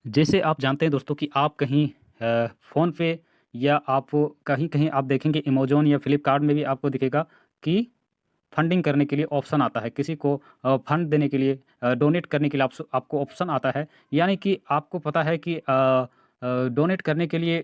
जैसे आप जानते हैं दोस्तों कि आप कहीं फ़ोन पे या आप कहीं-कहीं आप देखेंगे अमेज़न या फ्लिपकार्ट में भी आपको दिखेगा कि फंडिंग करने के लिए ऑप्शन आता है। किसी को फंड देने के लिए डोनेट करने के लिए आपको ऑप्शन आता है। यानी कि आपको पता है कि डोनेट करने के लिए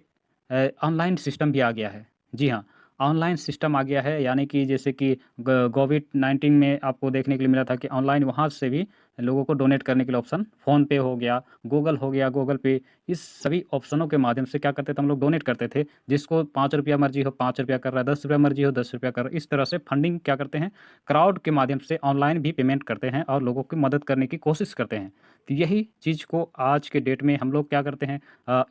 ऑनलाइन सिस्टम भी आ गया है। जी हाँ, ऑनलाइन सिस्टम आ गया है यानी कि जैसे कि कोविड-19 में आपको देखने के लिए मिला था कि ऑनलाइन वहाँ से भी लोगों को डोनेट करने के लिए ऑप्शन फ़ोनपे हो गया, गूगल पे, इस सभी ऑप्शनों के माध्यम से क्या करते थे हम लोग डोनेट करते थे। जिसको ₹5 मर्ज़ी हो ₹5 कर रहा है, ₹10 मर्ज़ी हो ₹10 कर रहा है। इस तरह से फंडिंग क्या करते हैं, क्राउड के माध्यम से ऑनलाइन भी पेमेंट करते हैं और लोगों की मदद करने की कोशिश करते हैं। तो यही चीज़ को आज के डेट में हम लोग क्या करते हैं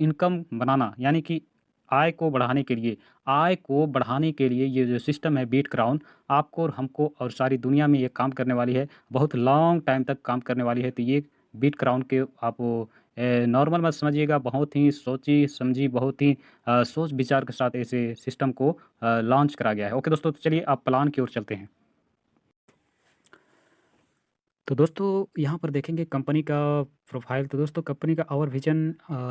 इनकम बनाना यानी कि आय को बढ़ाने के लिए ये जो सिस्टम है बीट क्राउन आपको और हमको और सारी दुनिया में ये काम करने वाली है। बहुत लॉन्ग टाइम तक काम करने वाली है। तो ये बीट क्राउन के आप नॉर्मल मत समझिएगा, बहुत ही सोची-समझी, बहुत ही सोच विचार के साथ ऐसे सिस्टम को लॉन्च करा गया है। ओके दोस्तों, तो चलिए आप प्लान की ओर चलते हैं। तो दोस्तों यहाँ पर देखेंगे कंपनी का प्रोफाइल। तो दोस्तों कंपनी का और विज़न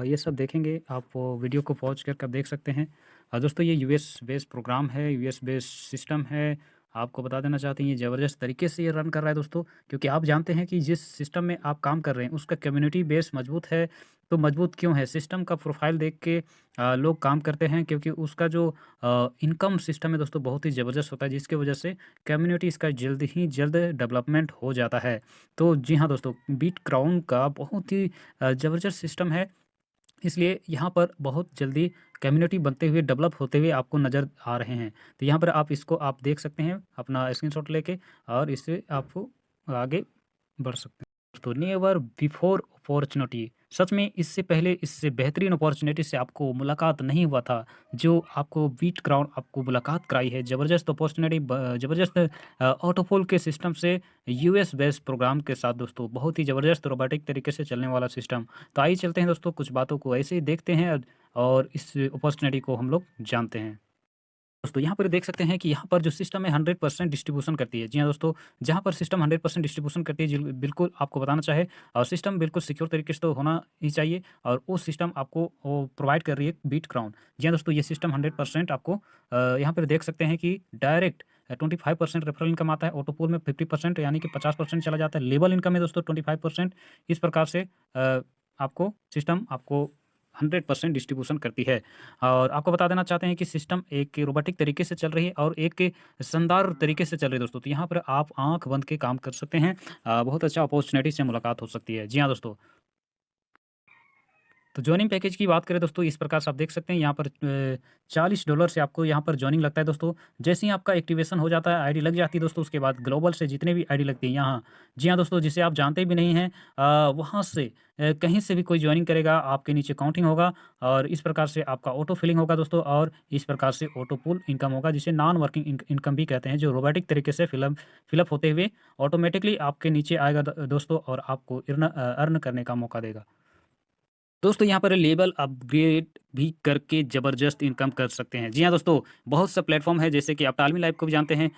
ये सब देखेंगे आप वो वीडियो को पॉज़ करके आप देख सकते हैं। दोस्तों ये यूएस बेस्ड प्रोग्राम है, यूएस बेस्ड सिस्टम है। आपको बता देना चाहते हैं ये ज़बरदस्त तरीके से ये रन कर रहा है दोस्तों, क्योंकि आप जानते हैं कि जिस सिस्टम में आप काम कर रहे हैं उसका कम्युनिटी बेस मज़बूत है। तो मज़बूत क्यों है? सिस्टम का प्रोफाइल देख के लोग काम करते हैं, क्योंकि उसका जो इनकम सिस्टम है दोस्तों बहुत ही ज़बरदस्त होता है, जिसकी वजह से कम्युनिटी इसका जल्द ही जल्द डेवलपमेंट हो जाता है। तो जी हाँ दोस्तों, बीट क्राउन का बहुत ही ज़बरदस्त सिस्टम है, इसलिए यहाँ पर बहुत जल्दी कम्युनिटी बनते हुए, डेवलप होते हुए आपको नज़र आ रहे हैं। तो यहाँ पर आप इसको आप देख सकते हैं अपना स्क्रीनशॉट लेके और इससे आप आगे बढ़ सकते हैं। तो नेवर बिफोर अपॉर्चुनिटी, सच में इससे पहले इससे बेहतरीन अपॉर्चुनिटी से आपको मुलाकात नहीं हुआ था, जो आपको बीट क्राउन आपको मुलाकात कराई है। ज़बरदस्त अपॉर्चुनिटी ज़बरदस्त ऑटोपोल के सिस्टम से यूएस बेस्ड प्रोग्राम के साथ दोस्तों बहुत ही ज़बरदस्त रोबोटिक तरीके से चलने वाला सिस्टम। तो आइए चलते हैं दोस्तों, कुछ बातों को ऐसे ही देखते हैं और इस अपॉर्चुनिटी को हम लोग जानते हैं। दोस्तों यहाँ पर देख सकते हैं कि यहाँ पर जो सिस्टम है 100% डिस्ट्रीब्यूशन करती है। जी हाँ दोस्तों, जहाँ पर सिस्टम 100% डिस्ट्रीब्यूशन करती है, जिल बिल्कुल आपको बताना चाहे और सिस्टम बिल्कुल सिक्योर तरीके से तो होना ही चाहिए, और वो सिस्टम आपको वो प्रोवाइड कर रही है बीट क्राउन। जी हाँ दोस्तों, ये सिस्टम 100% आपको यहाँ पर देख सकते हैं कि डायरेक्ट 25% रेफरल इनकम आता है, ऑटोपूल में 50% यानी कि 50% चला जाता है, लेवल इनकम है दोस्तों 25%। इस प्रकार से आपको सिस्टम आपको 100% डिस्ट्रीब्यूशन करती है। और आपको बता देना चाहते हैं कि सिस्टम एक रोबोटिक तरीके से चल रही है और एक शानदार तरीके से चल रही है दोस्तों। तो यहाँ पर आप आँख बंद के काम कर सकते हैं। बहुत अच्छा अपॉर्च्युनिटी से मुलाकात हो सकती है। जी हाँ दोस्तों। तो जॉइनिंग पैकेज की बात करें दोस्तों, इस प्रकार से आप देख सकते हैं यहाँ पर $40 से आपको यहाँ पर जॉइनिंग लगता है दोस्तों। जैसे ही आपका एक्टिवेशन हो जाता है, आईडी लग जाती है दोस्तों, उसके बाद ग्लोबल से जितने भी आईडी लगती है यहाँ, जी हाँ दोस्तों, जिसे आप जानते भी नहीं हैं, वहाँ से कहीं से भी कोई जॉइनिंग करेगा, आपके नीचे काउंटिंग होगा और इस प्रकार से आपका ऑटो फिलिंग होगा दोस्तों, और इस प्रकार से ऑटो पूल इनकम होगा, जिसे नॉन वर्किंग इनकम भी कहते हैं, जो रोबोटिक तरीके से फिलअप होते हुए ऑटोमेटिकली आपके नीचे आएगा दोस्तों, और आपको अर्न करने का मौका देगा। दोस्तों यहाँ पर लेवल अपग्रेड भी करके ज़बरदस्त इनकम कर सकते हैं। जी हाँ दोस्तों, बहुत सा प्लेटफ़ॉर्म है, जैसे कि आप टालमी लाइव को भी जानते हैं,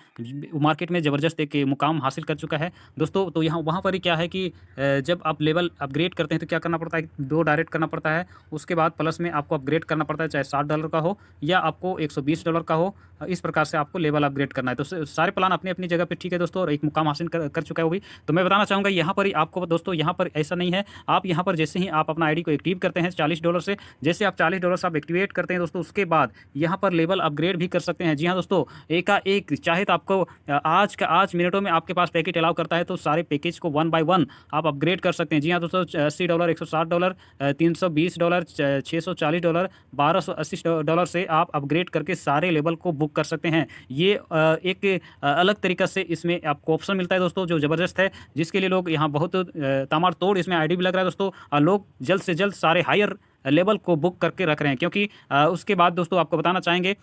मार्केट में ज़बरदस्त एक मुकाम हासिल कर चुका है दोस्तों। तो यहाँ वहाँ पर ही क्या है कि जब आप लेवल अपग्रेड करते हैं तो क्या करना पड़ता है, 2 डायरेक्ट करना पड़ता है, उसके बाद प्लस में आपको अपग्रेड करना पड़ता है, चाहे $60 का हो या आपको $120 का हो। इस प्रकार से आपको लेवल अपग्रेड करना है। तो सारे प्लान अपनी-अपनी जगह पे ठीक है दोस्तों, और एक मुकाम हासिल कर चुका है वो भी। तो मैं बताना चाहूँगा यहाँ पर ही आपको दोस्तों, यहाँ पर ऐसा नहीं है। आप यहाँ पर जैसे ही आप अपना आईडी को एक्टिव करते हैं $40 से, जैसे आप $40 से आप एक्टिवेट करते हैं दोस्तों, उसके बाद यहाँ पर लेवल अपग्रेड भी कर सकते हैं। जी हाँ दोस्तों, एकाएक चाहे तो आपको आज का आज मिनटों में आपके पास पैकेज अलाउ करता है, तो सारे पैकेज को 1 बाय 1 आप अपग्रेड कर सकते हैं। जी हाँ दोस्तों, $80, $160, $320, $640, $1280 से आप अपग्रेड करके सारे लेवल को बुक कर सकते हैं। ये एक अलग तरीक़ा से इसमें आपको ऑप्शन मिलता है दोस्तों, जो ज़बरदस्त है, जिसके लिए लोग यहाँ बहुत ताबड़तोड़ इसमें आईडी भी लग रहा है दोस्तों, और लोग जल्द से जल्द सारे हायर लेवल को बुक करके रख रहे हैं, क्योंकि उसके बाद दोस्तों आपको बताना चाहेंगे,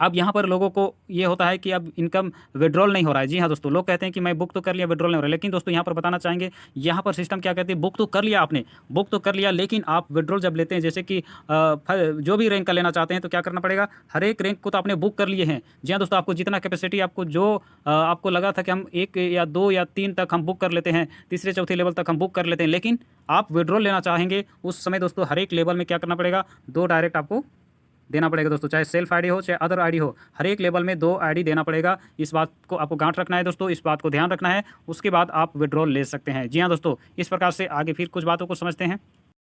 अब यहाँ पर लोगों को ये होता है कि अब इनकम विड्रॉल नहीं हो रहा है। जी हाँ दोस्तों, लोग कहते हैं कि मैं बुक तो कर लिया, विड्रॉल नहीं हो रहा है। लेकिन दोस्तों यहाँ पर बताना चाहेंगे, यहाँ पर सिस्टम क्या कहते हैं, बुक तो कर लिया आपने, बुक तो कर लिया, लेकिन आप विड्रॉल जब लेते हैं, जैसे कि जो भी रैंक का लेना चाहते हैं तो क्या करना पड़ेगा, हर एक रैंक को तो आपने बुक कर लिए हैं। जी हाँ दोस्तों, आपको जितना कैपेसिटी, आपको जो आपको लगा था कि हम 1 या 2 या 3 तक हम बुक कर लेते हैं, तीसरे चौथे लेवल तक हम बुक कर लेते हैं, लेकिन आप विड्रॉल लेना चाहेंगे उस समय दोस्तों हर एक लेवल में क्या करना पड़ेगा, 2 डायरेक्ट आपको देना पड़ेगा दोस्तों, चाहे सेल्फ आईडी हो चाहे अदर आईडी हो, हर एक लेवल में 2 आईडी देना पड़ेगा। इस बात को आपको गांठ रखना है दोस्तों, इस बात को ध्यान रखना है, उसके बाद आप विड्रॉल ले सकते हैं। जी हाँ दोस्तों, इस प्रकार से आगे फिर कुछ बातों को समझते हैं।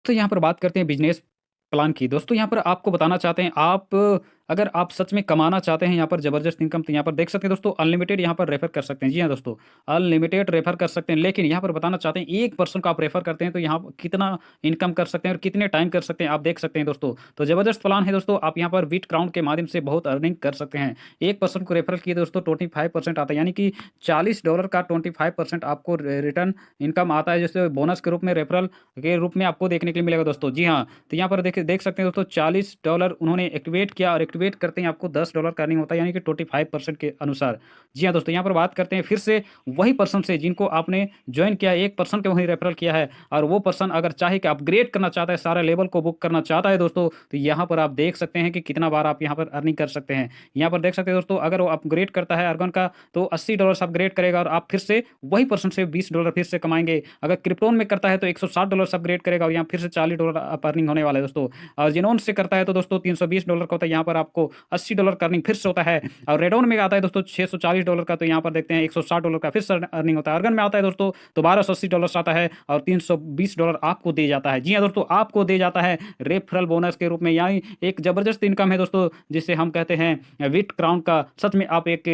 तो यहाँ पर बात करते हैं बिजनेस प्लान की। दोस्तों यहाँ पर आपको बताना चाहते हैं, आप अगर आप सच में कमाना चाहते हैं यहाँ पर ज़बरदस्त इनकम, तो यहाँ पर देख सकते हैं दोस्तों, अनलिमिटेड यहाँ पर रेफर कर सकते हैं। जी हाँ दोस्तों, अनलिमिटेड रेफर कर सकते हैं, लेकिन यहाँ पर बताना चाहते हैं, एक पर्सन को आप रेफर करते हैं तो यहाँ कितना इनकम कर सकते हैं और कितने टाइम कर सकते हैं, आप देख सकते हैं दोस्तों। तो ज़बरदस्त प्लान है दोस्तों, आप यहाँ पर बिट क्राउन के माध्यम से बहुत अर्निंग कर सकते हैं। एक पर्सन को रेफर किए दोस्तों 25% आता है, यानी कि $40 का 25% आपको रिटर्न इनकम आता है, जैसे बोनस के रूप में, रेफरल के रूप में आपको देखने के लिए मिलेगा दोस्तों। जी हाँ, तो यहाँ पर देख सकते हैं दोस्तों, $40 उन्होंने एक्टिवेट किया और एक्टिवेट करते ही आपको $10 का अर्निंग होता है, यानी कि 25% के अनुसार। जी हाँ दोस्तों, यहाँ पर बात करते हैं फिर से वही पर्सन से जिनको आपने ज्वाइन किया है, एक पर्सन के वहीं रेफरल किया है, और वो पर्सन अगर चाहे कि अपग्रेड करना चाहता है, सारे लेवल को बुक करना चाहता है दोस्तों, तो यहाँ पर आप देख सकते हैं कि कितना बार आप यहाँ पर अर्निंग कर सकते हैं। यहाँ पर देख सकते हैं दोस्तों, अगर वो अपग्रेड करता है अर्गन का तो $80 अपग्रेड करेगा और आप फिर से वही पर्सन से $20 फिर से कमाएंगे। अगर क्रिप्टोन में करता है तो $160 अपग्रेड करेगा और यहाँ फिर से $40 आप अर्निंग होने वाला है दोस्तों। और जिनोन से करता है तो दोस्तों $320 का होता है, यहाँ पर आपको $80 का अर्निंग फिर से होता है। और रेडोन में आता है दोस्तों $640 का, तो यहाँ पर देखते हैं $160 का फिर से अर्निंग होता है। अर्गन में आता है दोस्तों तो $1280 आता है और $320 आपको दे जाता है। जी हाँ दोस्तों, आपको दे जाता है रेफरल बोनस के रूप में, यानी एक जबरदस्त इनकम है दोस्तों, जिसे हम कहते हैं विट क्राउन का। सच में आप एक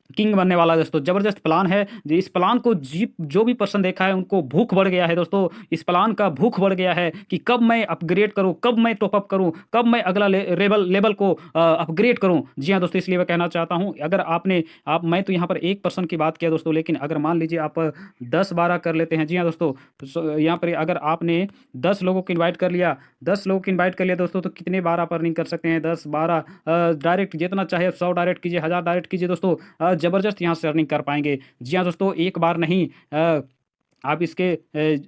किंग बनने वाला है दोस्तों, जबरदस्त प्लान है। इस प्लान को जो भी पर्सन देखा है उनको भूख बढ़ गया है दोस्तों, इस प्लान का भूख बढ़ गया है कि कब मैं अपग्रेड करूं, कब मैं टॉपअप करूं, कब मैं अगला लेवल को अपग्रेड करूं। जी हाँ दोस्तों, इसलिए मैं कहना चाहता हूं, अगर मैं तो यहाँ पर एक पर्सन की बात किया दोस्तों, लेकिन अगर मान लीजिए आप 10-12 कर लेते हैं। जी हाँ दोस्तों, तो यहाँ पर अगर आपने 10 लोगों को इन्वाइट कर लिया, 10 लोगों को इन्वाइट कर लिया दोस्तों, तो कितने बार आप अर्निंग कर सकते हैं, 10-12 डायरेक्ट, जितना चाहे 100 डायरेक्ट कीजिए, 1000 डायरेक्ट कीजिए दोस्तों, ज़बरदस्त यहाँ से अर्निंग कर पाएंगे। जी हाँ दोस्तों, एक बार नहीं, आप इसके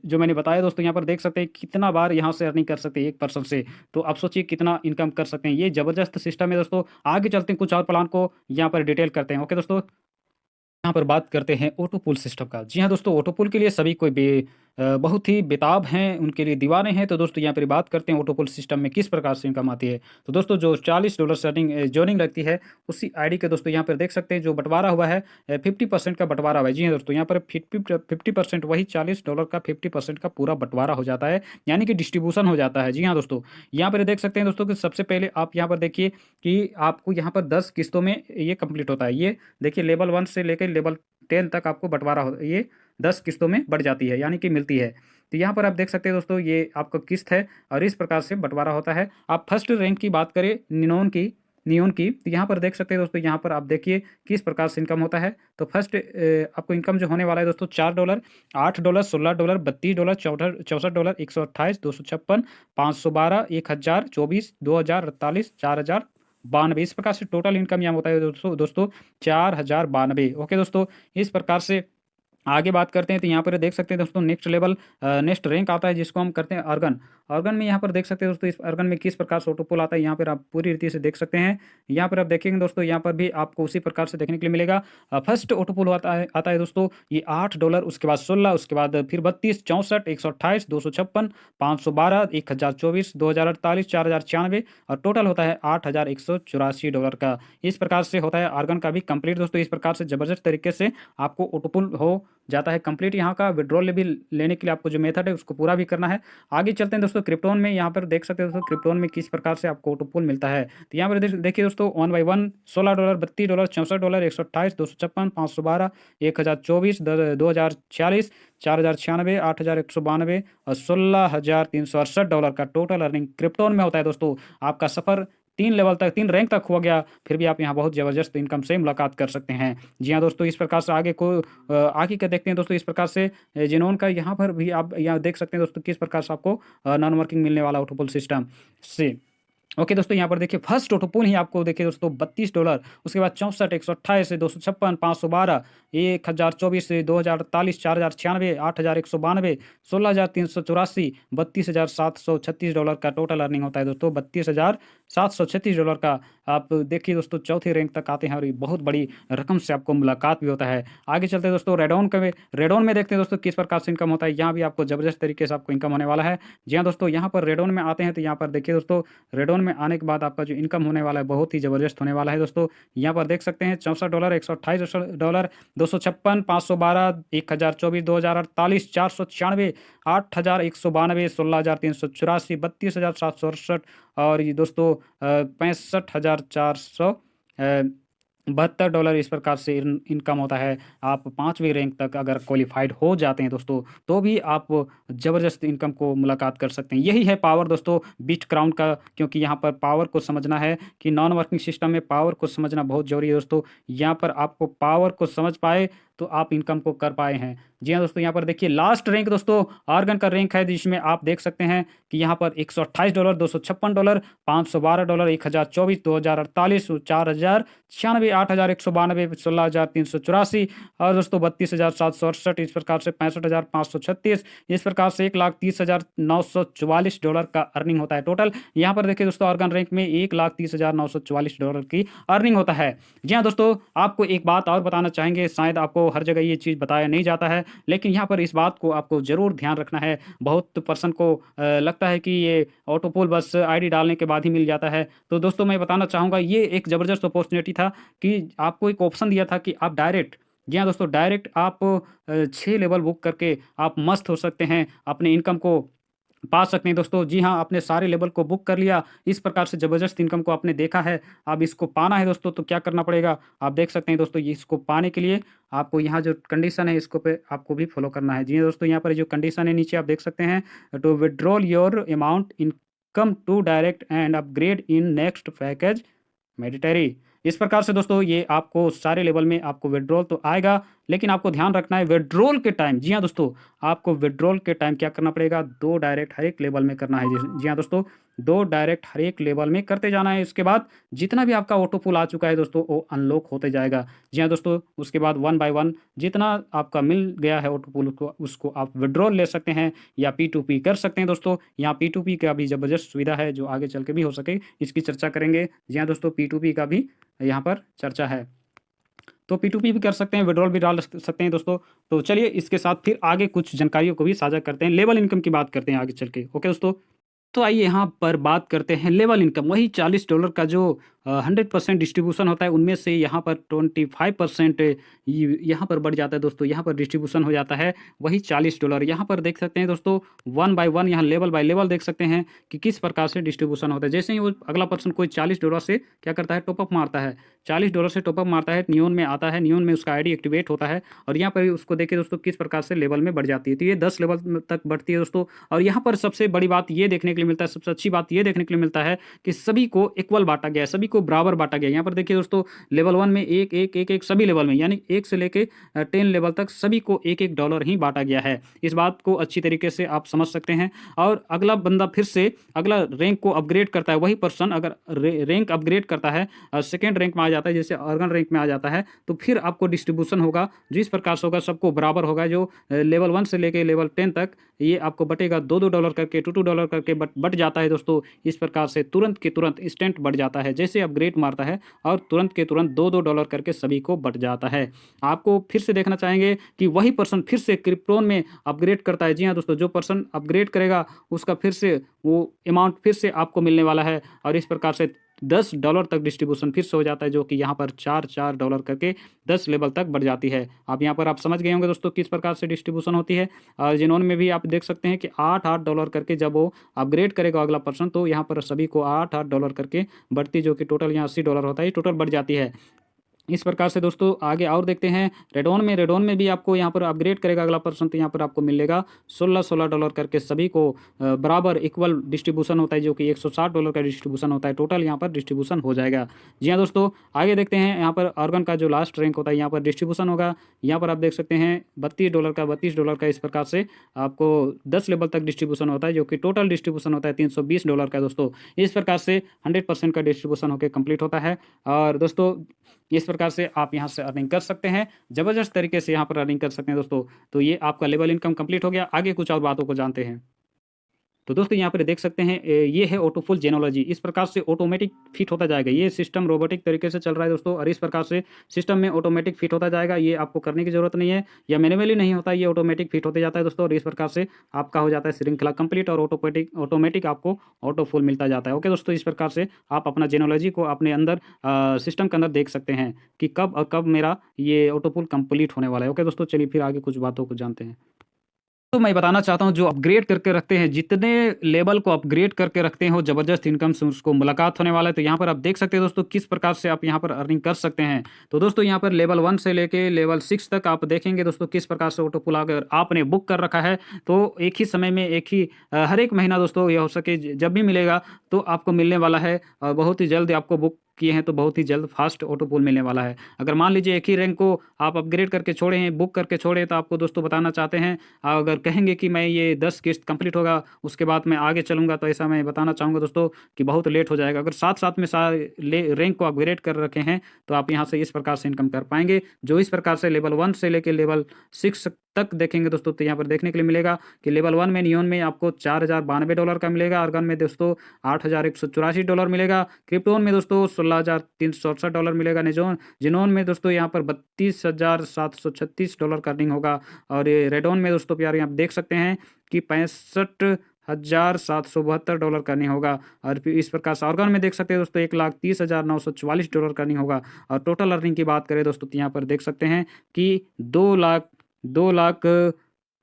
जो मैंने बताया दोस्तों, यहाँ पर देख सकते हैं कितना बार यहाँ से अर्निंग कर सकते हैं एक पर्सन से। तो आप सोचिए कितना इनकम कर सकते हैं, ये ज़बरदस्त सिस्टम है दोस्तों। आगे चलते हैं, कुछ और प्लान को यहाँ पर डिटेल करते हैं। ओके दोस्तों, यहाँ पर बात करते हैं ऑटो पुल सिस्टम का। जी हाँ दोस्तों, ऑटो पुल के लिए सभी कोई बहुत ही बेताब हैं, उनके लिए दीवाने हैं। तो दोस्तों यहाँ पर बात करते हैं ऑटो पुल सिस्टम में किस प्रकार से इनकम आती है। तो दोस्तों जो $40 सेटिंग जॉइनिंग लगती है, उसी आईडी के दोस्तों यहाँ पर देख सकते हैं जो बंटवारा हुआ है, 50% का बंटवारा हुआ है। जी हाँ दोस्तों, यहाँ पर 50% वही $40 का 50% का पूरा बंटवारा हो जाता है, यानी कि डिस्ट्रीब्यूशन हो जाता है। जी हाँ दोस्तों, यहाँ पर देख सकते हैं दोस्तों कि सबसे पहले आप यहाँ पर देखिए कि आपको यहाँ पर 10 किस्तों में ये कंप्लीट होता है। ये देखिए लेवल 1 से लेकर लेवल 10 तक आपको बंटवारा हो, ये 10 किस्तों में बढ़ जाती है, यानी कि मिलती है। तो यहाँ पर आप देख सकते हैं दोस्तों, ये आपका किस्त है और इस प्रकार से बंटवारा होता है। आप फर्स्ट रैंक की बात करें नियोन की, तो यहाँ पर देख सकते हैं दोस्तों, यहाँ पर आप देखिए किस प्रकार से इनकम होता है। तो फर्स्ट आपको इनकम जो होने वाला है दोस्तों, $4, $8, $16, $32, $64, $128, $256, $512, $1000, $24, $2048, $4092, इस प्रकार से टोटल इनकम यहाँ होता है दोस्तों 4092। ओके दोस्तों, इस प्रकार से आगे बात करते हैं। तो यहाँ पर देख सकते हैं दोस्तों नेक्स्ट रैंक आता है, जिसको हम करते हैं अर्गन में। यहाँ पर देख सकते हैं दोस्तों, इस अर्गन में किस प्रकार से ऑटो पुल आता है, यहाँ पर आप पूरी रीति से देख सकते हैं। यहाँ पर आप देखेंगे दोस्तों, यहाँ पर भी आपको उसी प्रकार से देखने के लिए मिलेगा। फर्स्ट ऑटो पुल आता है दोस्तों, ये $8, उसके बाद 16, उसके बाद फिर 32, 64, 128, 256, 512, 1024, 2048, 4096 और टोटल होता है $8184 का। इस प्रकार से होता है अर्गन का भी कंप्लीट दोस्तों। इस प्रकार से जबरदस्त तरीके से आपको ऑटो पुल हो जाता है कंप्लीट। यहाँ का विड्रॉल भी लेने के लिए आपको जो मेथड है उसको पूरा भी करना है। आगे चलते हैं दोस्तों क्रिप्टोन में। यहाँ पर देख सकते हैं दोस्तों क्रिप्टोन में किस प्रकार से आपको ऑटो पुल मिलता है। तो यहाँ पर देखिए दोस्तों 1 बाई 1 $16, $32, $64, 128, 256, 512, 1024, 2046, 4096, 8192 और $16,368 का टोटल अर्निंग क्रिप्टोन में होता है दोस्तों। आपका सफर 3 रैंक तक हो गया, फिर भी आप यहाँ बहुत ज़बरदस्त इनकम से मुलाकात कर सकते हैं। जी हाँ दोस्तों, इस प्रकार से आगे क्या देखते हैं दोस्तों। इस प्रकार से जिनोन का यहाँ पर भी आप यहाँ देख सकते हैं दोस्तों किस प्रकार से आपको नॉन वर्किंग मिलने वाला ऑटो पुल सिस्टम से। ओके दोस्तों, यहाँ पर देखिए फर्स्ट ऑटोपूल ही आपको देखिए दोस्तों $32, उसके बाद 64, 128, 256, 512, 1024, 2048, 4096, 8192, 16384, $32,736 का टोटल अर्निंग होता है दोस्तों। $32,736 का आप देखिए दोस्तों, चौथे रैंक तक आते हैं और ये बहुत बड़ी रकम से आपको मुलाकात भी होता है। आगे चलते हैं दोस्तों, रेडॉन में देखते हैं दोस्तों किस प्रकार से इनकम होता है। यहाँ भी आपको ज़बरदस्त तरीके से आपको इनकम होने वाला है। जी हाँ दोस्तों, यहाँ पर रेडॉन में आते हैं तो यहाँ पर देखिए दोस्तों, रेडॉन में आने के बाद आपका जो इनकम होने वाला है बहुत ही ज़बरदस्त होने वाला है दोस्तों। यहाँ पर देख सकते हैं $64, $128, 256, 512, 1024, 2048, 496, 8192, 16384, 32,768 और ये दोस्तों $65,472 इस प्रकार से इनकम होता है। आप 5वीं रैंक तक अगर क्वालिफाइड हो जाते हैं दोस्तों, तो भी आप ज़बरदस्त इनकम को मुलाकात कर सकते हैं। यही है पावर दोस्तों बिटक्राउन का, क्योंकि यहाँ पर पावर को समझना है कि नॉन वर्किंग सिस्टम में पावर को समझना बहुत ज़रूरी है दोस्तों। यहाँ पर आपको पावर को समझ पाए तो आप इनकम को कर पाए हैं। जी हाँ दोस्तों, यहाँ पर देखिए लास्ट रैंक दोस्तों आर्गन का रैंक है, जिसमें आप देख सकते हैं कि यहाँ पर $128, $256, $512, 1024, 2048, 4096, 8192, 16384 और दोस्तों 32,768 इस प्रकार से 65,536 इस प्रकार से $1,30,944 का अर्निंग होता है टोटल। यहाँ पर देखिए दोस्तों आर्गन रैंक में $1,30,944 की अर्निंग होता है। जी हाँ दोस्तों, आपको एक बात और बताना चाहेंगे, शायद आपको हर जगह ये चीज़ बताया नहीं जाता है, लेकिन यहाँ पर इस बात को आपको ज़रूर ध्यान रखना है। बहुत पर्सन को लगता है कि ये ऑटोपोल बस आईडी डालने के बाद ही मिल जाता है। तो दोस्तों मैं बताना चाहूँगा, ये एक ज़बरदस्त अपॉर्चुनिटी था कि आपको एक ऑप्शन दिया था कि आप डायरेक्ट, जी हाँ दोस्तों, डायरेक्ट आप 6 लेवल बुक करके आप मस्त हो सकते हैं, अपने इनकम को पा सकते हैं दोस्तों। जी हाँ, आपने सारे लेवल को बुक कर लिया, इस प्रकार से ज़बरदस्त इनकम को आपने देखा है। अब इसको पाना है दोस्तों, तो क्या करना पड़ेगा? आप देख सकते हैं दोस्तों, ये इसको पाने के लिए आपको यहाँ जो कंडीशन है, इसको पे आपको भी फ़ॉलो करना है। जी हाँ दोस्तों, यहाँ पर जो कंडीशन है नीचे आप देख सकते हैं, to withdrawal your amount income to direct and upgrade in next package mandatory. इस प्रकार से दोस्तों ये आपको सारे लेवल में आपको विथड्रॉल तो आएगा, लेकिन आपको ध्यान रखना है विथड्रॉल के टाइम, जी हाँ दोस्तों, आपको विथड्रॉल के टाइम क्या करना पड़ेगा? 2 डायरेक्ट हर एक लेवल में करना है। जी हाँ दोस्तों, 2 डायरेक्ट हर एक लेवल में करते जाना है। इसके बाद जितना भी आपका ऑटो पुल आ चुका है दोस्तों, वो अनलॉक होते जाएगा। जी हाँ दोस्तों, उसके बाद 1 बाय 1 जितना आपका मिल गया है ऑटो पुल को, उसको आप विथड्रॉल ले सकते हैं या P2P कर सकते हैं दोस्तों। यहाँ P2P का भी ज़बरदस्त सुविधा है, जो आगे चल के भी हो सके, इसकी चर्चा करेंगे। जी हाँ दोस्तों, P2P का भी यहाँ पर चर्चा है। तो P2P भी कर सकते हैं, विड्रॉल भी डाल सकते हैं दोस्तों। तो चलिए इसके साथ फिर आगे कुछ जानकारियों को भी साझा करते हैं, लेवल इनकम की बात करते हैं आगे चल के। ओके दोस्तों? तो आइए यहाँ पर बात करते हैं लेवल इनकम, वही $40 का जो 100% डिस्ट्रीब्यूशन होता है, उनमें से यहाँ पर 25% यहाँ पर बढ़ जाता है दोस्तों, यहाँ पर डिस्ट्रीब्यूशन हो जाता है वही $40। यहाँ पर देख सकते हैं दोस्तों 1 बाय 1 यहाँ लेवल बाय लेवल देख सकते हैं कि किस प्रकार से डिस्ट्रीब्यूशन होता है। जैसे ही वो अगला पर्सन कोई $40 से क्या करता है, टॉपअप मारता है, $40 से टॉपअप मारता है, नियोन में आता है, नियोन में उसका आईडी एक्टिवेट होता है और यहाँ पर उसको देखिए दोस्तों किस प्रकार से लेवल में बढ़ जाती है। तो ये 10 लेवल तक बढ़ती है दोस्तों। और यहाँ पर सबसे बड़ी बात ये देखने के लिए मिलता है, सबसे अच्छी बात ये देखने के लिए मिलता है कि सभी को इक्वल बांटा गया है, सभी को बराबर बांटा गया है। यहाँ पर देखिए दोस्तों लेवल 1 में एक एक एक एक सभी लेवल में, यानी 1 से लेके 10 लेवल तक सभी को $1 ही बांटा गया है। इस बात को अच्छी तरीके से आप समझ सकते हैं। और अगला बंदा फिर से अगला रैंक को अपग्रेड करता है, वही पर्सन अगर रैंक अपग्रेड करता है, सेकेंड रैंक में आ जाता है, जैसे अर्गन रैंक में आ जाता है, तो फिर आपको डिस्ट्रीब्यूशन होगा जो इस प्रकार से होगा, सबको बराबर होगा। जो लेवल 1 से लेके लेवल 10 तक ये आपको बटेगा $2-2 करके, $2-2 करके बट जाता है दोस्तों। इस प्रकार से तुरंत के तुरंत इंस्टेंट बढ़ जाता है, जैसे अपग्रेड मारता है और तुरंत के तुरंत $2-2 करके सभी को बढ़ जाता है। आपको फिर से देखना चाहेंगे कि वही पर्सन फिर से क्रिप्टोन में अपग्रेड करता है। जी हाँ दोस्तों, जो पर्सन अपग्रेड करेगा उसका फिर से वो अमाउंट फिर से आपको मिलने वाला है और इस प्रकार से $10 तक डिस्ट्रीब्यूशन फिर से हो जाता है, जो कि यहाँ पर $4-4 करके 10 लेवल तक बढ़ जाती है। आप यहाँ पर आप समझ गए होंगे दोस्तों किस प्रकार से डिस्ट्रीब्यूशन होती है। और जिनोन में भी आप देख सकते हैं कि $8-8 करके जब वो अपग्रेड करेगा अगला पर्सन, तो यहाँ पर सभी को $8-8 करके बढ़ती, जो कि टोटल यहाँ $80 होता है, टोटल बढ़ जाती है। इस प्रकार से दोस्तों आगे और देखते हैं रेडॉन में भी आपको यहाँ पर अपग्रेड करेगा अगला पर्सन, तो यहाँ पर आपको मिलेगा $16 करके सभी को बराबर इक्वल डिस्ट्रीब्यूशन होता है, जो कि $160 का डिस्ट्रीब्यूशन होता है, टोटल यहाँ पर डिस्ट्रीब्यूशन हो जाएगा। जी हाँ दोस्तों, आगे देखते हैं यहाँ पर ऑर्गन का जो लास्ट रैंक होता है यहाँ पर डिस्ट्रीब्यूशन होगा। यहाँ पर आप देख सकते हैं $32 का इस प्रकार से आपको 10 लेवल तक डिस्ट्रीब्यूशन होता है, जो कि टोटल डिस्ट्रीब्यूशन होता है $320 का दोस्तों। इस प्रकार से 100% का डिस्ट्रीब्यूशन होकर कंप्लीट होता है। और दोस्तों इस प्रकार से आप यहाँ से अर्निंग कर सकते हैं, ज़बरदस्त तरीके से यहाँ पर अर्निंग कर सकते हैं दोस्तों। तो ये आपका लेवल इनकम कंप्लीट हो गया। आगे कुछ और बातों को जानते हैं। तो दोस्तों यहाँ पर देख सकते हैं ये है ऑटोफुल जेनोलॉजी। इस प्रकार से ऑटोमेटिक फिट होता जाएगा। ये सिस्टम रोबोटिक तरीके से चल रहा है दोस्तों, और इस प्रकार से सिस्टम में ऑटोमेटिक फिट होता जाएगा। ये आपको करने की जरूरत नहीं है, या मैनुअली नहीं होता, ये ऑटोमेटिक फिट होते जाता है दोस्तों। और इस प्रकार से आपका हो जाता है श्रृंखला कंप्लीट, और ऑटोमेटिक आपको ऑटोफुल मिलता जाता है। ओके दोस्तों, इस प्रकार से आप अपना जेनोलॉजी को अपने अंदर सिस्टम के अंदर देख सकते हैं कि कब मेरा ये ऑटोफुल कंप्लीट होने वाला है। ओके दोस्तों, चलिए फिर आगे कुछ बातों को जानते हैं। तो मैं बताना चाहता हूँ, जो अपग्रेड करके रखते हैं, जितने लेवल को अपग्रेड करके रखते हो, ज़बरदस्त इनकम से उसको मुलाकात होने वाला है। तो यहाँ पर आप देख सकते हैं दोस्तों किस प्रकार से आप यहाँ पर अर्निंग कर सकते हैं। तो दोस्तों यहाँ पर लेवल 1 से लेके लेवल 6 तक आप देखेंगे दोस्तों किस प्रकार से ऑटो पुल अगर आपने बुक कर रखा है, तो एक ही समय में हर एक महीना दोस्तों, यह हो सके जब भी मिलेगा तो आपको मिलने वाला है। और बहुत ही जल्द आपको बुक किए हैं तो बहुत ही जल्द फास्ट ऑटो पुल मिलने वाला है। अगर मान लीजिए एक ही रैंक को आप अपग्रेड करके छोड़े हैं, बुक करके छोड़े, तो आपको दोस्तों बताना चाहते हैं, अगर कहेंगे कि मैं ये 10 किस्त कंप्लीट होगा उसके बाद मैं आगे चलूँगा, तो ऐसा मैं बताना चाहूँगा दोस्तों कि बहुत लेट हो जाएगा। अगर साथ-साथ में रैंक को अपग्रेड कर रखे हैं, तो आप यहाँ से इस प्रकार से इनकम कर पाएँगे। जो इस प्रकार से लेवल 1 से लेके लेवल 6 तक देखेंगे दोस्तों, तो यहाँ पर देखने के लिए मिलेगा कि लेवल 1 में नियॉन में आपको $4092 का मिलेगा, आर्गन में दोस्तों $8184 मिलेगा, क्रिप्टोन में दोस्तों $16,368 मिलेगा, जिनोन में दोस्तों यहाँ पर $32,736 का अर्निंग होगा। और ये रेडॉन में दोस्तों प्यारे आप देख सकते हैं कि $65,772 का अर्निंग होगा। और फिर इस प्रकार से ऑर्गन में देख सकते हैं दोस्तों $1,30,944 का अर्निंग होगा। और टोटल अर्निंग की बात करें दोस्तों, तो यहाँ पर देख सकते हैं कि 2 लाख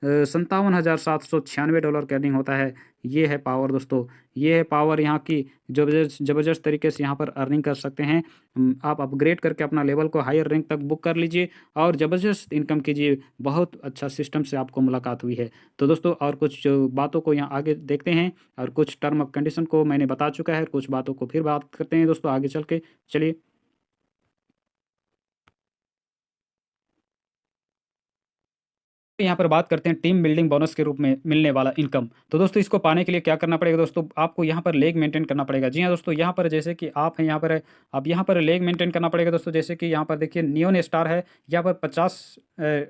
$57,796 का अर्निंग होता है। ये है पावर दोस्तों, ये है पावर यहाँ की। ज़बरदस्त तरीके से यहाँ पर अर्निंग कर सकते हैं। आप अपग्रेड करके अपना लेवल को हायर रैंक तक बुक कर लीजिए और ज़बरदस्त इनकम कीजिए। बहुत अच्छा सिस्टम से आपको मुलाकात हुई है। तो दोस्तों और कुछ बातों को यहाँ आगे देखते हैं, और कुछ टर्म ऑफ कंडीशन को मैंने बता चुका है, कुछ बातों को फिर बात करते हैं दोस्तों आगे चल के। चलिए यहाँ पर बात करते हैं टीम बिल्डिंग बोनस के रूप में मिलने वाला इनकम। तो दोस्तों इसको पाने के लिए क्या करना पड़ेगा दोस्तों, आपको यहाँ पर लेग मेंटेन करना पड़ेगा। जी हाँ दोस्तों, यहाँ पर जैसे कि आप हैं यहाँ पर आप यहाँ पर लेग मेंटेन करना पड़ेगा दोस्तों। जैसे कि यहाँ पर देखिए नियोन स्टार है, यहाँ पर 50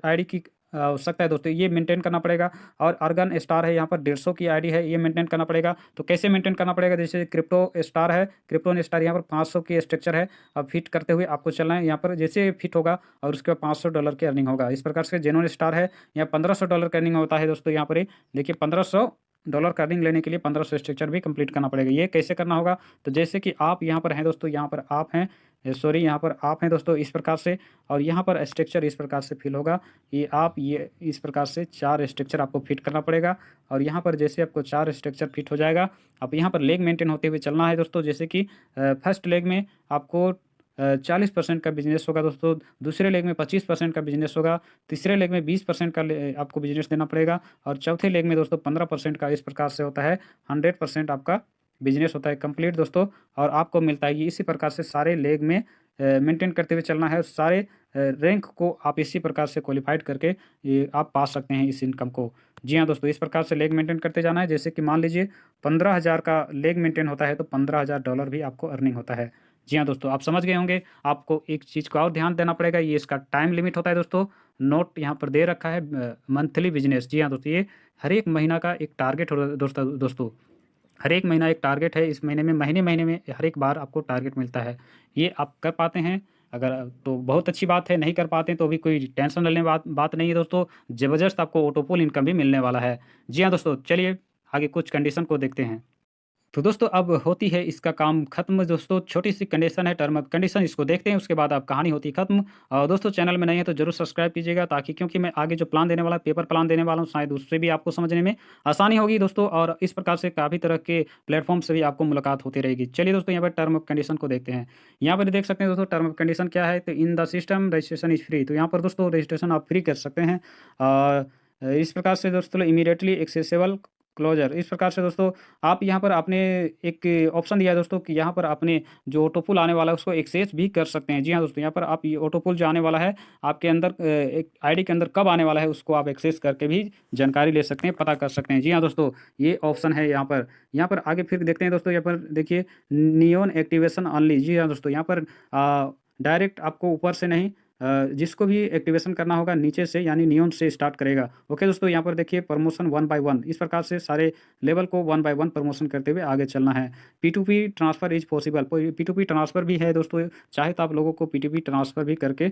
आईडी की आवश्यकता है दोस्तों, ये मेंटेन करना पड़ेगा। और अर्गन स्टार है, यहाँ पर 150 की आईडी है, ये मेंटेन करना पड़ेगा। तो कैसे मेंटेन करना पड़ेगा, जैसे क्रिप्टो स्टार है, क्रिप्टोन स्टार यहाँ पर 500 की स्ट्रक्चर है। अब फिट करते हुए आपको चलना है, यहाँ पर जैसे फिट होगा और उसके बाद $500 की अर्निंग होगा। इस प्रकार से जेन्युइन स्टार है, यहाँ $1500 का अर्निंग होता है दोस्तों। यहाँ पर देखिए $1500 का अर्निंग लेने के लिए 1500 स्ट्रक्चर भी कंप्लीट करना पड़ेगा। ये कैसे करना होगा, तो जैसे कि आप यहाँ पर हैं दोस्तों, यहाँ पर आप हैं यहाँ पर आप हैं दोस्तों इस प्रकार से, और यहाँ पर स्ट्रक्चर इस प्रकार से फिल होगा। ये इस प्रकार से 4 स्ट्रक्चर आपको फिट करना पड़ेगा। और यहाँ पर जैसे आपको 4 स्ट्रक्चर फिट हो जाएगा, अब यहाँ पर लेग मेंटेन होते हुए चलना है दोस्तों। जैसे कि फर्स्ट लेग में आपको 40% का बिजनेस होगा दोस्तों, दूसरे लेग में 25% का बिजनेस होगा, तीसरे लेग में 20% का आपको बिजनेस देना पड़ेगा, और चौथे लेग में दोस्तों 15% का। इस प्रकार से होता है 100% आपका बिजनेस होता है कंप्लीट दोस्तों। और आपको मिलता है ये इसी प्रकार से सारे लेग में मेंटेन करते हुए चलना है। सारे रैंक को आप इसी प्रकार से क्वालिफाइड करके ये आप पा सकते हैं इस इनकम को। जी हाँ दोस्तों, इस प्रकार से लेग मेंटेन करते जाना है। जैसे कि मान लीजिए 15,000 का लेग मेंटेन होता है, तो $15,000 भी आपको अर्निंग होता है। जी हाँ दोस्तों, आप समझ गए होंगे। आपको एक चीज़ का और ध्यान देना पड़ेगा, ये इसका टाइम लिमिट होता है दोस्तों। नोट यहाँ पर दे रखा है मंथली बिजनेस। जी हाँ दोस्तों, ये हर एक महीना का एक टारगेट होता है दोस्तों। हर एक महीना एक टारगेट है। इस महीने में महीने में हर एक बार आपको टारगेट मिलता है। ये आप कर पाते हैं अगर, तो बहुत अच्छी बात है, नहीं कर पाते हैं तो भी कोई टेंशन लेने बात नहीं है दोस्तों। ज़बरदस्त आपको ऑटोपुल इनकम भी मिलने वाला है। जी हाँ दोस्तों, चलिए आगे कुछ कंडीशन को देखते हैं। तो दोस्तों अब होती है इसका काम खत्म दोस्तों, छोटी-सी कंडीशन है, टर्म एंड कंडीशन इसको देखते हैं, उसके बाद अब कहानी होती है खत्म। दोस्तों चैनल में नए हैं तो ज़रूर सब्सक्राइब कीजिएगा, ताकि क्योंकि मैं आगे जो प्लान देने वाला पेपर प्लान देने वाला हूँ, शायद उससे भी आपको समझने में आसानी होगी दोस्तों, और इस प्रकार से काफ़ी तरह के प्लेटफ़ॉर्म से भी आपको मुलाकात होती रहेगी। चलिए दोस्तों यहाँ पर टर्म एंड कंडीशन को देखते हैं। यहाँ पर देख सकते हैं दोस्तों टर्म एंड कंडीशन क्या है, तो in the system registration is free. तो यहाँ पर दोस्तों रजिस्ट्रेशन आप फ्री कर सकते हैं। इस प्रकार से दोस्तों इमीडिएटली एक्सेसिबल क्लोज़र, इस प्रकार से दोस्तों आप यहाँ पर आपने एक ऑप्शन दिया है दोस्तों कि यहाँ पर आपने जो ऑटो पुल आने वाला है उसको एक्सेस भी कर सकते हैं। जी हाँ दोस्तों, यहाँ पर आप ये ऑटो पुल जो आने वाला है आपके अंदर एक आईडी के अंदर कब आने वाला है उसको आप एक्सेस करके भी जानकारी ले सकते हैं, पता कर सकते हैं। जी हाँ दोस्तों, ये ऑप्शन है यहाँ पर। यहाँ पर आगे फिर देखते हैं दोस्तों, यहाँ पर देखिए नियॉन एक्टिवेशन ऑनली। जी हाँ दोस्तों, यहाँ पर डायरेक्ट आपको ऊपर से नहीं, जिसको भी एक्टिवेशन करना होगा नीचे से, यानी नियॉन से स्टार्ट करेगा। ओके दोस्तों, यहाँ पर देखिए प्रमोशन 1 बाय 1, इस प्रकार से सारे लेवल को 1 बाय 1 प्रमोशन करते हुए आगे चलना है। P2P transfer is possible, P2P transfer भी है दोस्तों, चाहे तो आप लोगों को P2P ट्रांसफ़र भी करके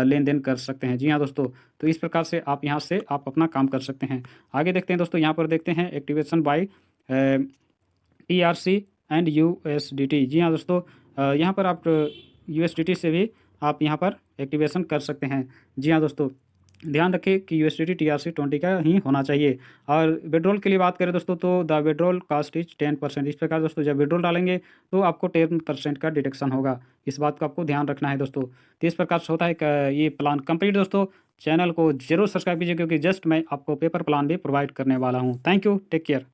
लेन-देन कर सकते हैं। जी हाँ दोस्तों, तो इस प्रकार से आप यहाँ से आप अपना काम कर सकते हैं। आगे देखते हैं दोस्तों, यहाँ पर देखते हैं activation bye TRC and USDT। जी हाँ दोस्तों, यहाँ पर आप USDT से भी आप यहाँ पर एक्टिवेशन कर सकते हैं। जी हाँ दोस्तों, ध्यान रखें कि USDT TRC 20 का ही होना चाहिए। और विड्रॉल के लिए बात करें दोस्तों, तो द विड्रॉल कास्ट इज़ 10%। इस प्रकार दोस्तों जब विड्रॉल डालेंगे तो आपको 10% का डिडक्शन होगा। इस बात का आपको ध्यान रखना है दोस्तों। तो इस प्रकार से होता है ये प्लान कंप्लीट दोस्तों। चैनल को ज़रूर सब्सक्राइब कीजिए, क्योंकि जस्ट मैं आपको पेपर प्लान भी प्रोवाइड करने वाला हूँ। Thank you, take care.